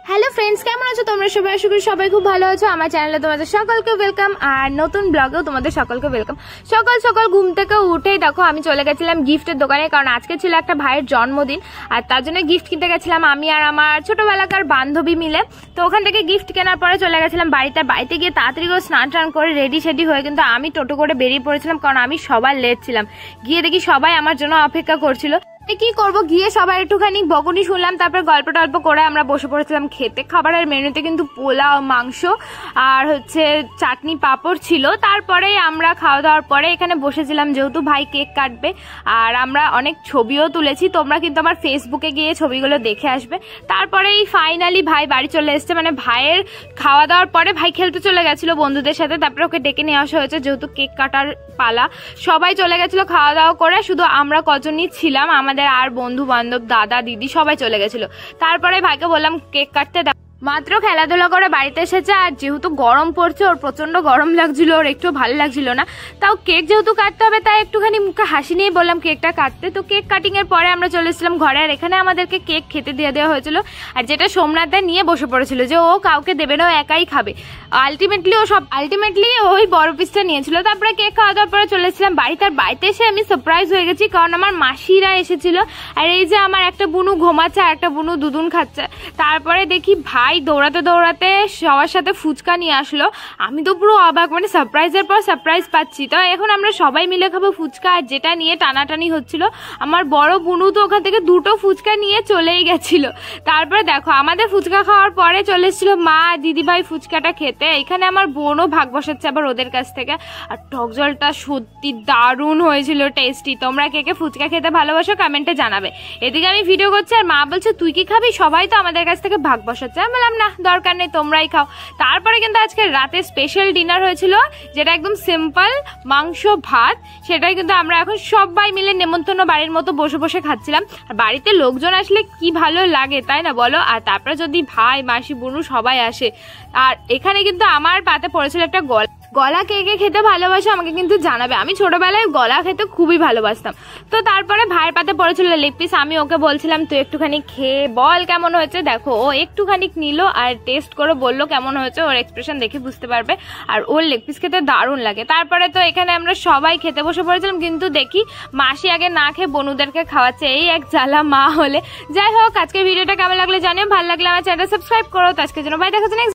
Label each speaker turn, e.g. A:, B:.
A: Hello friends, কেমন আছো তোমরা সবাই? আশা করি সবাই খুব ভালো আছো। আমার চ্যানেলে তোমাদের সকলকে ওয়েলকাম, আর নতুন ব্লগেও তোমাদের সকলকে ওয়েলকাম। সকাল সকাল ঘুম থেকে উঠেই দেখো আমি চলে গেছিলাম গিফটের দোকানে, কারণ আজকে ছিল একটা ভাইয়ের জন্মদিন, আর তার জন্য গিফট কিনতে গেছিলাম আমি আর আমার ছোটবেলাকার বান্ধবী মিলে। তো ওখান থেকে গিফট কেনার পরে চলে গেছিলাম বাড়িতে গিয়ে তাড়াতাড়ি করে স্নান টান করে রেডি সেডি হয়ে কিন্তু আমি টোটো করে বেরিয়ে পড়েছিলাম, কারণ আমি সবার লেট ছিলাম। গিয়ে দেখি সবাই আমার জন্য অপেক্ষা করছিল। কি করব, গিয়ে সবাই একটুখানি বকুনি শুনলাম, তারপর গল্প টল্প করে আমরা বসে পড়েছিলাম খেতে। খাবারের মেনুতে কিন্তু পোলাও, মাংস আর চাটনি পাঁপড় ছিল। তারপরে আমরা খাওয়া দাওয়ার পরে এখানে বসেছিলাম, যেহেতু ভাই কেক কাটবে, আর আমরা অনেক ছবিও তুলেছি। তোমরা কিন্তু আমার ফেসবুকে গিয়ে ছবিগুলো দেখে আসবে। তারপরে ফাইনালি ভাই বাড়ি চলে এসছে, মানে ভাইয়ের খাওয়া দাওয়ার পরে ভাই খেলতে চলে গেছিল বন্ধুদের সাথে। তারপরে ওকে ডেকে নিয়ে আসা হয়েছে, যেহেতু কেক কাটার পালা। সবাই চলে গেছিল খাওয়া দাওয়া করে, শুধু আমরা কজনই ছিলাম, আমাদের আর বন্ধু বান্ধব, দাদা দিদি সবাই চলে গেছিল। তারপরে ভাইকে বললাম কেক কাটতে। মাত্র খেলাধুলা করে বাড়িতে এসেছে, আর যেহেতু গরম পড়ছে, ওর প্রচন্ড গরম লাগছিল, ওর একটু ভালো লাগছিল না। তাও কেক যেহেতু কাটতে হবে, তাই একটুখানি মুখে হাসি নিয়ে বললাম কেকটা কাটতে। তো কেক কাটিং এর পরে আমরা চলে এসেছিলাম ঘরে, আর এখানে আমাদেরকে কেক খেতে দিয়ে দেওয়া হয়েছিল, আর যেটা সোমনাথে নিয়ে বসে পড়েছিল যে ও কাউকে দেবে না, ও একাই খাবে। আলটিমেটলি ওই বড় পিসটা নিয়েছিল। তারপরে কেক খাওয়া দাওয়ার পরে চলে এসেছিলাম বাড়িতে, আর বাড়িতে এসে আমি সারপ্রাইজ হয়ে গেছি, কারণ আমার মাসিরা এসেছিল। আর এই যে আমার একটা বুনু ঘুমাচ্ছে, আর একটা বুনু দুধুন খাচ্ছে। তারপরে দেখি ভাই দৌড়াতে দৌড়াতে সবার সাথে ফুচকা নিয়ে আসলো। আমি তো পুরো অবাক, মানে সারপ্রাইজের পর সারপ্রাইজ পাচ্ছি। তো এখন আমরা সবাই মিলে খাবো ফুচকা, আর যেটা নিয়ে টানাটানি হচ্ছিল, আমার বড় বুনু তো ওখান থেকে দুটো ফুচকা নিয়ে চলেই গেছিল। তারপরে দেখো আমাদের ফুচকা খাওয়ার পরে চলে এসেছিল মা দিদিভাই ফুচকাটা খেতে। এখানে আমার বোনও ভাগ বসাচ্ছে আবার ওদের কাছ থেকে। আর টক জলটা সত্যি দারুণ হয়েছিল, টেস্টি। তোমরা কে কে ফুচকা খেতে ভালোবাসো কমেন্টে জানাবে। এদিকে আমি ভিডিও করছি, আর মা বলছে তুই কি খাবি, সবাই তো আমাদের কাছ থেকে ভাগ বসাচ্ছে। আমি বললাম না, দরকার নেই, তোমরাই খাও। তারপরে কিন্তু আজকে রাতে স্পেশাল ডিনার হয়েছিল, যেটা একদম সিম্পল মাংস ভাত। সেটাই কিন্তু আমরা এখন সবাই মিলে নেমন্তন্ন বাড়ির মতো বসে বসে খাচ্ছিলাম। আর বাড়িতে লোকজন আসলে কি ভালো লাগে, তাই না বলো? আর তারপরে যদি ভাই মাসি বুনু সবাই আসে। আর এখানে কিন্তু আমার পাতে পড়েছিল একটা গলা কে কে খেতে ভালোবাসো আমাকে কিন্তু জানাবে। আমি ছোটবেলায় গলা খেতে খুবই ভালোবাসতাম। তো তারপরে ভাইয়ের পাতে পড়েছিল লেগ পিস। আমি ওকে বলছিলাম তুই একটুখানি খেয়ে বল কেমন হয়েছে। দেখো ও একটুখানি নিল আর টেস্ট করে বললো কেমন হয়েছে, ওর এক্সপ্রেশন দেখে বুঝতে পারবে। আর ওর লেগ পিস খেতে দারুণ লাগে। তারপরে তো এখানে আমরা সবাই খেতে বসে পড়েছিলাম, কিন্তু দেখি মাসি আগে না খেয়ে বনুদেরকে খাওয়াচ্ছে, এই এক জ্বালা মা হলে। যাই হোক, আজকের ভিডিওটা কেমন লাগলে জানিও, ভালো লাগলে আমার চ্যানেলটা সাবস্ক্রাইব করো। তো আজকের জন্য বাই, দেখা হচ্ছে নেক্সট।